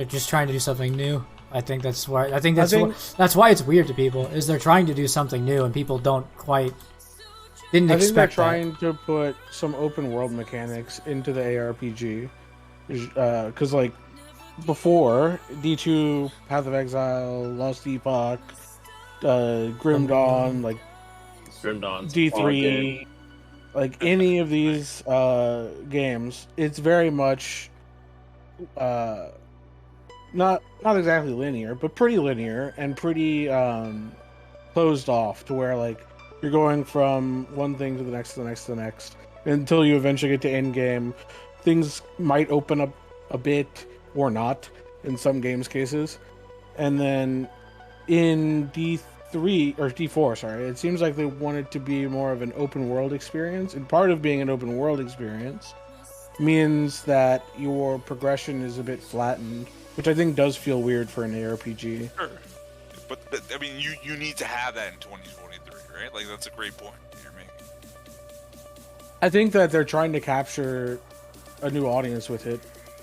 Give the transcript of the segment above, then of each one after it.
They're just trying to do something new. I think that's why. That's why it's weird to people. Is they're trying to do something new and people don't quite didn't expect. I think they're trying to put some open world mechanics into the ARPG, because like before D2, Path of Exile, Lost Epoch, Grim Dawn, like Grim Dawn's D3, like any of these games, it's very much not exactly linear, but pretty linear and pretty closed off to where like you're going from one thing to the next, to the next, to the next, until you eventually get to end game. Things might open up a bit or not in some games cases, and then in D3 or D4, sorry, it seems like they want it to be more of an open world experience, and part of being an open world experience means that your progression is a bit flattened, which I think does feel weird for an ARPG. Sure. But I mean, you need to have that in 2023, right? Like, that's a great point you're making. I think that they're trying to capture a new audience with it,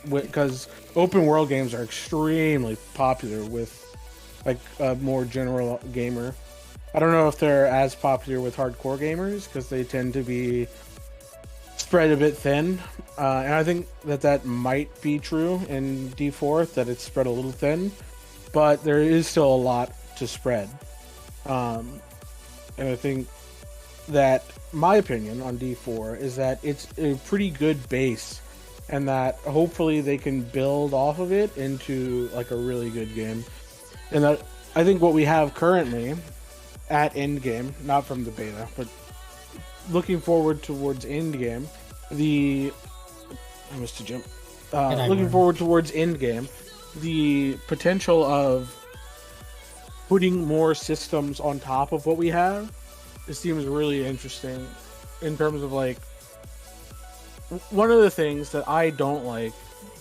because open world games are extremely popular with like a more general gamer. I don't know if they're as popular with hardcore gamers because they tend to be spread a bit thin, and I think that might be true in D4, that it's spread a little thin, but there is still a lot to spread. And I think that my opinion on D4 is that it's a pretty good base, and that hopefully they can build off of it into like a really good game. And that I think what we have currently at endgame, not from the beta, but looking forward towards endgame, looking forward towards endgame, the potential of putting more systems on top of what we have, it seems really interesting in terms of like, one of the things that I don't like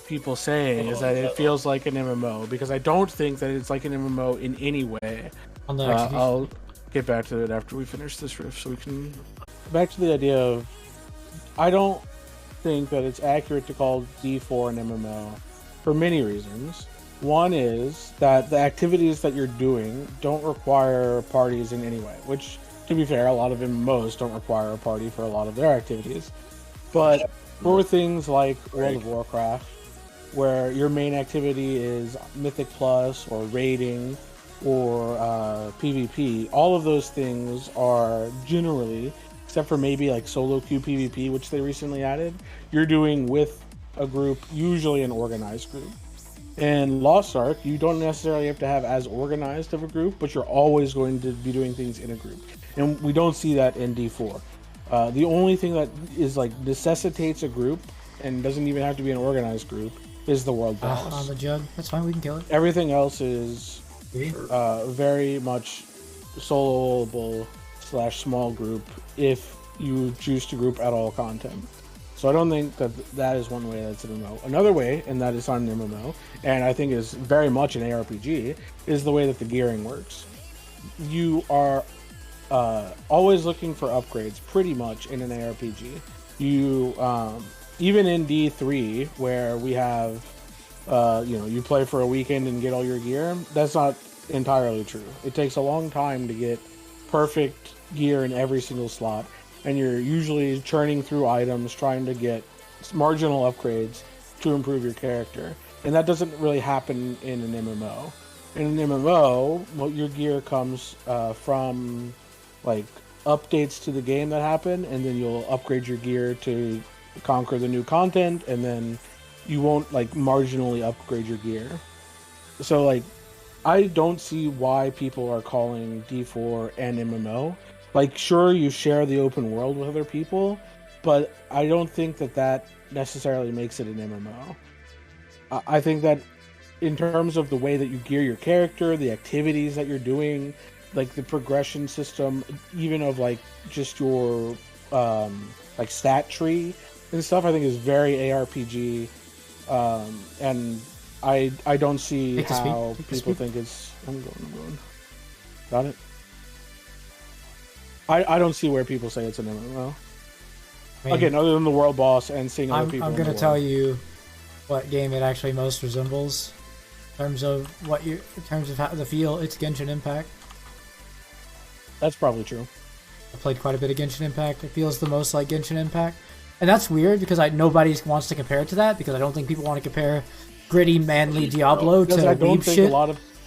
people saying is that it feels like an MMO, because I don't think that it's like an MMO in any way. I'll get back to it after we finish this riff, so we can back to the idea of, I don't think that it's accurate to call D4 an MMO for many reasons. One is that the activities that you're doing don't require parties in any way, which, to be fair, a lot of MMOs don't require a party for a lot of their activities. But for things like World of Warcraft, where your main activity is Mythic Plus or raiding or PvP, all of those things are generally, except for maybe like solo queue PvP, which they recently added, you're doing with a group, usually an organized group. In Lost Ark, you don't necessarily have to have as organized of a group, but you're always going to be doing things in a group. And we don't see that in D4. The only thing that is like necessitates a group and doesn't even have to be an organized group is the world boss. On the jug. That's fine, we can kill it. Everything else is very much soloable / small group if you choose to group at all content. So I don't think that is one way that's an MMO. Another way, and that is not an MMO, and I think is very much an ARPG, is the way that the gearing works. You are always looking for upgrades, pretty much, in an ARPG. You, even in D3, where we have, you play for a weekend and get all your gear, that's not entirely true. It takes a long time to get perfect gear in every single slot, and you're usually churning through items, trying to get marginal upgrades to improve your character. And that doesn't really happen in an MMO. In an MMO, your gear comes from like updates to the game that happen, and then you'll upgrade your gear to conquer the new content, and then you won't like marginally upgrade your gear. So like, I don't see why people are calling D4 an MMO. Like, sure, you share the open world with other people, but I don't think that necessarily makes it an MMO. I think that in terms of the way that you gear your character, the activities that you're doing, like the progression system, even of like just your like stat tree and stuff, I think is very ARPG, and I don't see how people think it's. I'm going. Got it. I don't see where people say it's an MMO. I mean, again, other than the world boss and seeing other people. I'm going to tell you what game it actually most resembles. in terms of how the feel. It's Genshin Impact. That's probably true. I played quite a bit of Genshin Impact. It feels the most like Genshin Impact, and that's weird because nobody wants to compare it to that because I don't think people want to compare gritty, manly Diablo to weeb shit.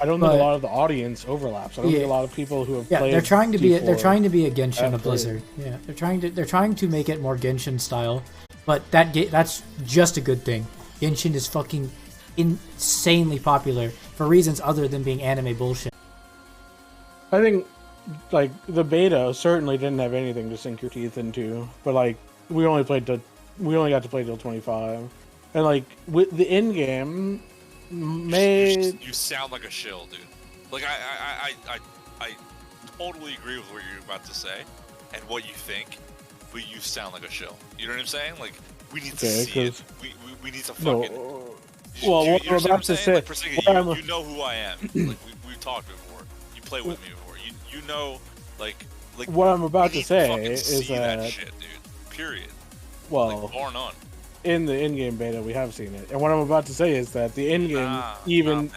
I don't think a lot of the audience overlaps. I don't think a lot of people who have played. They're trying to be D4 they're trying to be a Genshin of Blizzard. Yeah, they're trying to make it more Genshin style, but that's just a good thing. Genshin is fucking insanely popular for reasons other than being anime bullshit. I think like the beta certainly didn't have anything to sink your teeth into, but like we only got to play till 25, and like with the in game. You sound like a shill, dude. Like I totally agree with what you're about to say and what you think, but you sound like a shill. You know what I'm saying? Like we need to see it. We need to fucking. Well, what I'm about to say, like, you know who I am. Like we've talked before. You play with me before. You know, like what I'm about to say is that shit, dude. Period. Well, like, bar none. In the in-game beta, we have seen it, and what I'm about to say is that the in-game, even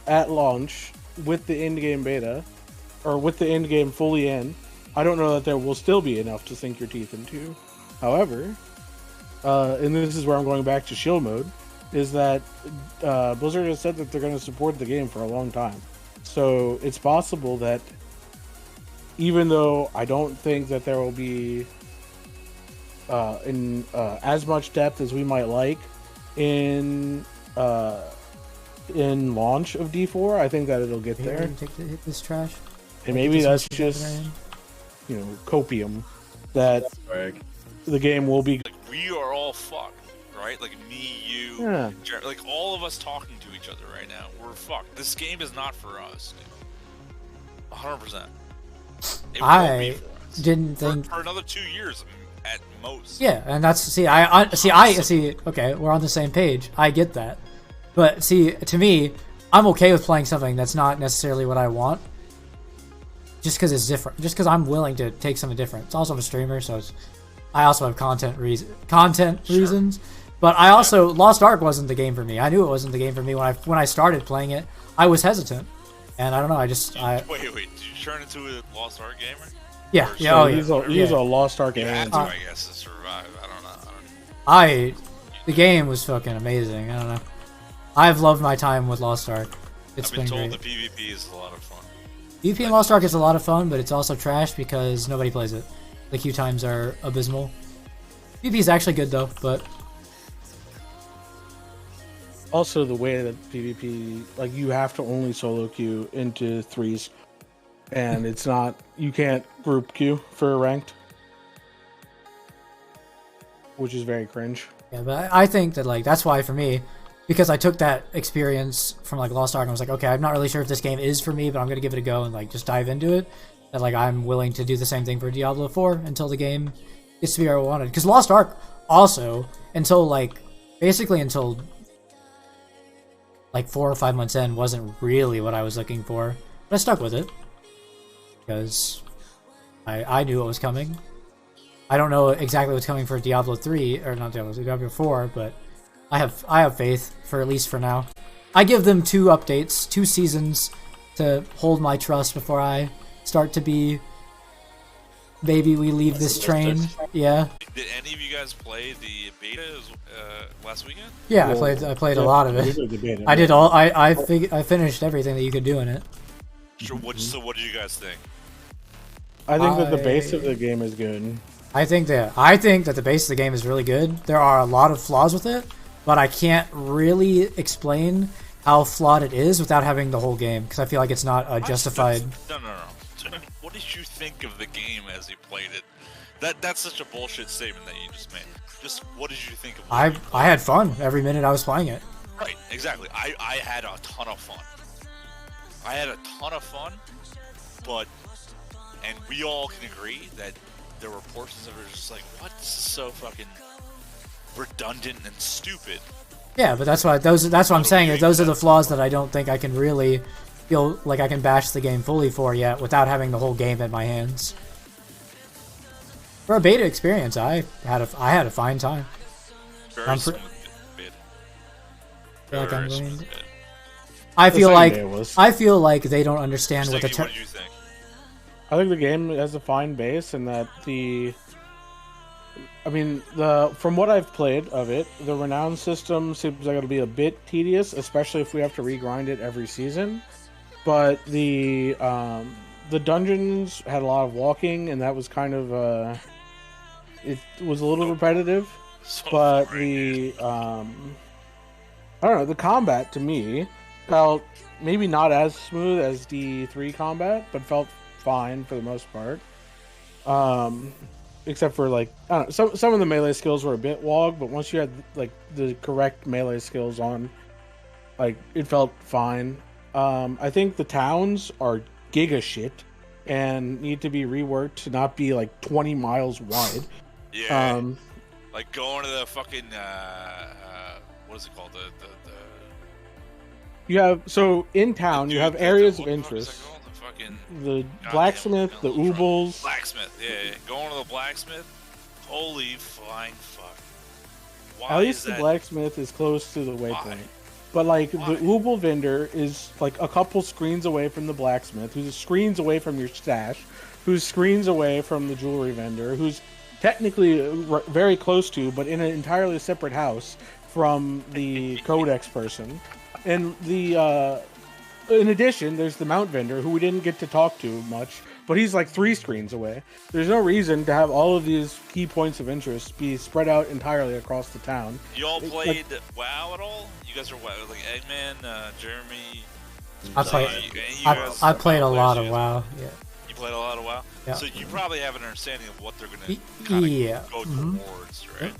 at launch with the in-game beta, or with the in-game fully in, I don't know that there will still be enough to sink your teeth into. However, and this is where I'm going back to shield mode, is that Blizzard has said that they're going to support the game for a long time, so it's possible that even though I don't think that there will be in as much depth as we might like in launch of D4, I think that it'll get there. Hit this trash. And maybe that's just copium that the game will be. Like, we are all fucked, right? Like me, you, Jared, like all of us talking to each other right now. We're fucked. This game is not for us, dude. 100%. I didn't think for another 2 years. At most. Yeah, and that's I see. Okay, we're on the same page. I get that, but see, to me, I'm okay with playing something that's not necessarily what I want, just because it's different. Just because I'm willing to take something different. It's also I'm a streamer, so I also have content reasons. But I also Lost Ark wasn't the game for me. I knew it wasn't the game for me when I started playing it. I was hesitant, and I don't know. Wait, did you turn into a Lost Ark gamer? Yeah, He's a Lost Ark game. I guess, to survive. I don't know. The game was fucking amazing. I don't know. I've loved my time with Lost Ark. It's been great. The PvP is a lot of fun. PvP in Lost Ark is a lot of fun, but it's also trash because nobody plays it. The queue times are abysmal. PvP is actually good though, but also the way that PvP, like you have to only solo queue into threes. And it's not, you can't group queue for a ranked, which is very cringe. Yeah, but I think that like that's why for me, because I took that experience from like Lost Ark and I was like, okay, I'm not really sure if this game is for me, but I'm gonna give it a go and like just dive into it. That like I'm willing to do the same thing for Diablo 4 until the game gets to be where I wanted. Because Lost Ark also until like 4 or 5 months in wasn't really what I was looking for, but I stuck with it. Because I knew what was coming. I don't know exactly what's coming for Diablo 3 or not Diablo 4, but I have faith for at least for now. I give them 2 updates, 2 seasons to hold my trust before I start to be. Maybe we leave this train. Yeah. Did any of you guys play the beta last weekend? Yeah, I played a lot of it. I did all. I finished everything that you could do in it. Sure. So what did you guys think? I think that the base of the game is good. I think that the base of the game is really good. There are a lot of flaws with it, but I can't really explain how flawed it is without having the whole game because I feel like it's not justified. No. What did you think of the game as you played it? That's such a bullshit statement that you just made. Just what did you think of it? I had fun every minute I was playing it. Right, exactly. I had a ton of fun. And we all can agree that there were portions of it were just like, what? This is so fucking redundant and stupid. Yeah, but that's what I'm saying. Those are the flaws that I don't think I can really feel like I can bash the game fully for yet without having the whole game in my hands. For a beta experience, I had a fine time. Very similar beta. First was good. I feel like day was. I feel like they don't understand what the Sticky, what do you think? I think the game has a fine base, and that from what I've played of it, the renown system seems like it'll be a bit tedious, especially if we have to regrind it every season. But the dungeons had a lot of walking, and that was kind of it was a little repetitive. So But boring, I don't know, the combat to me felt maybe not as smooth as D3 combat, but felt fine for the most part. Except for like, I don't know, some of the melee skills were a bit wogged, but once you had like the correct melee skills on, like it felt fine. I think the towns are giga shit and need to be reworked to not be like 20 miles wide. Yeah. Like going to the fucking what is it called? The You have so in town you have areas of what the fuck is interest. that called? The fucking The goddamn blacksmith, the middle of the oobles. blacksmith. Yeah. Going to the blacksmith. Holy flying fuck! Why At least is the that? blacksmith is close to the Why? waypoint. But like Why? the ooble vendor is like a couple screens away from the blacksmith, who's screens away from your stash, who's screens away from the jewelry vendor, who's technically very close to, but in an entirely separate house from the codex person. And the in addition, there's the mount vendor who we didn't get to talk to much, but he's like 3 screens away. There's no reason to have all of these key points of interest be spread out entirely across the town. You all played WoW at all? You guys are WoW, like Eggman, Jeremy. I played a lot of WoW. Yeah. You played a lot of WoW, Yeah. so you probably have an understanding of what they're gonna Yeah. go towards, right?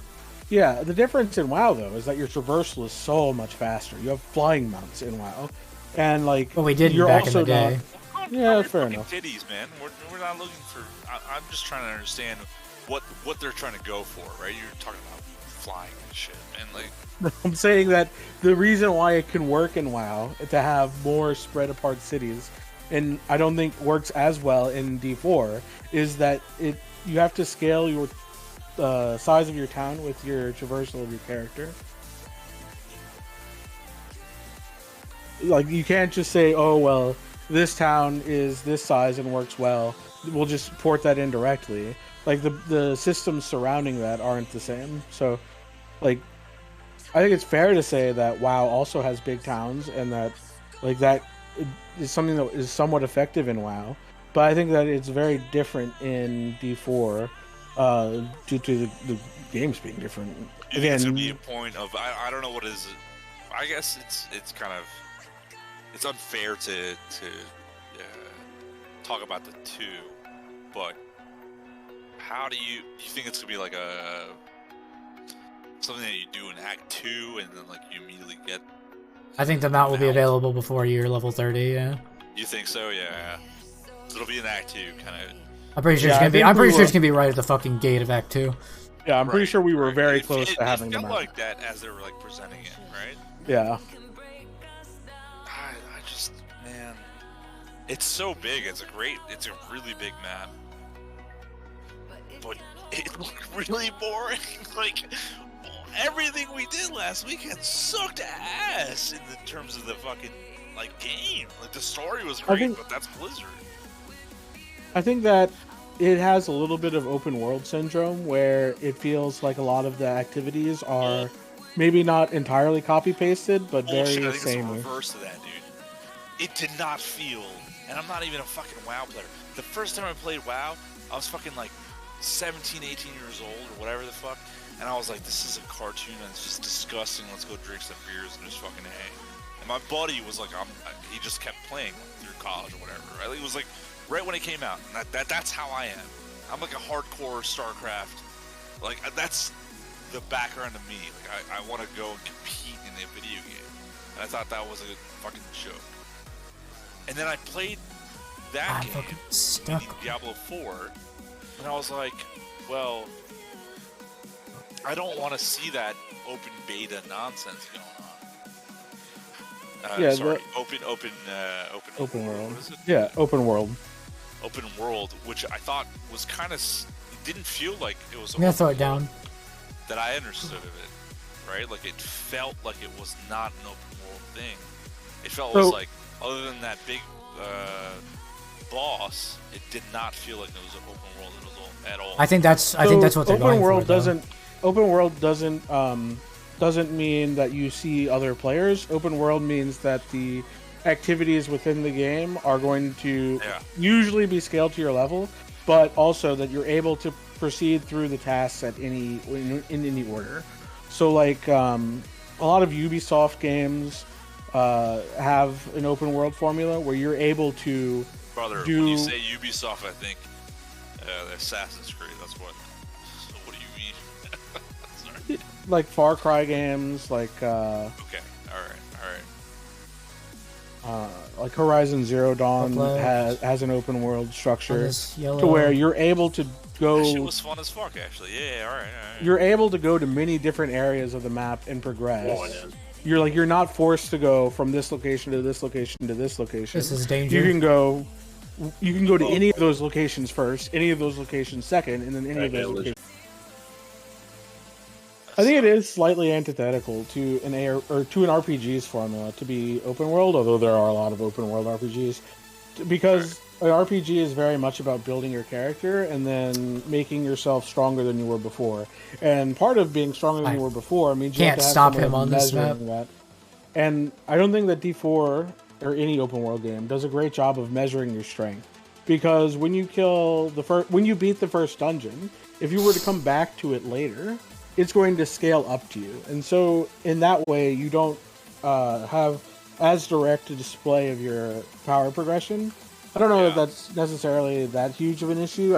Yeah, the difference in WoW though is that your traversal is so much faster. You have flying mounts in WoW, and like Well, we didn't you're back in also the day. not. Yeah, We're fair fucking enough. Titties, man. We're not looking for. I'm just trying to understand what they're trying to go for, right? You're talking about flying and shit, man. Like, I'm saying that the reason why it can work in WoW to have more spread apart cities, and I don't think works as well in D4, is that you have to scale your size of your town with your traversal of your character. Like you can't just say, "Oh well, this town is this size and works well. We'll just port that in directly." Like the systems surrounding that aren't the same. So, like, I think it's fair to say that WoW also has big towns, and that like that is something that is somewhat effective in WoW. But I think that it's very different in D4 due to the games being different. you think it's gonna be a point of I don't know what is. I guess it's kind of it's unfair to talk about the two, but how do you think it's gonna be like a something that you do in Act 2 and then like you immediately get? I think the mount will be available before you're level 30. Yeah. You think so? Yeah. So it'll be in Act 2, kind of. I'm pretty sure it's gonna be. I'm pretty sure it's gonna be right at the fucking gate of Act 2. Yeah, I'm pretty sure we were very It close to having them them like that as they were like presenting it, right? Yeah. I just, man, it's so big. It's a really big map, but it looked really boring. Like everything we did last weekend sucked ass in the terms of the fucking like game. Like the story was great, but that's Blizzard. I think that it has a little bit of open world syndrome where it feels like a lot of the activities are maybe not entirely copy pasted, but very I think it's the samey. reverse of that, dude. It did not feel, and I'm not even a fucking WoW player. The first time I played WoW, I was fucking like 17, 18 years old or whatever the fuck, and I was like, this is a cartoon and it's just disgusting. Let's go drink some beers and just fucking hang. And my buddy was like, he just kept playing through college or whatever, right? Like, it was like right when it came out. And that's how I am. I'm like a hardcore StarCraft. Like that's the background of me. Like I want to go and compete in a video game. And I thought that was a fucking joke. And then I played that game, stuck. Diablo 4, and I was like, well, I don't want to see that open beta nonsense going on. Yeah, sorry, open world. What is it? Yeah, open world. Open world, which I thought was kind of, it didn't feel like it was. I'm gonna throw it down. That I understood of it, right? Like, it felt like it was not an open world thing. It felt it was like, other than that big boss, it did not feel like it was an open world at all. I think that's what they're going for. Open world doesn't mean that you see other players. Open world means that the activities within the game are going to usually be scaled to your level, but also that you're able to proceed through the tasks at in any order. So like a lot of Ubisoft games have an open world formula where you're able to when you say Ubisoft, I think Assassin's Creed. That's what. So what do you mean? Sorry. Like Far Cry games, like okay, all right. Like Horizon Zero Dawn has an open world structure to where you're able to go. That shit was fun as fuck, actually. Yeah, all right. You're able to go to many different areas of the map and progress. You're not forced to go from this location to this location to this location. This is danger. You can go to any of those locations first, any of those locations second, and then any of those locations. I think it is slightly antithetical to an RPG's formula to be open world, although there are a lot of open world RPGs, because an RPG is very much about building your character and then making yourself stronger than you were before. And part of being stronger than you were before means you have to have stop him on this map. That. And I don't think that D4 or any open world game does a great job of measuring your strength, because when you when you beat the first dungeon, if you were to come back to it later, it's going to scale up to you. And so in that way, you don't have as direct a display of your power progression. I don't know if that's necessarily that huge of an issue.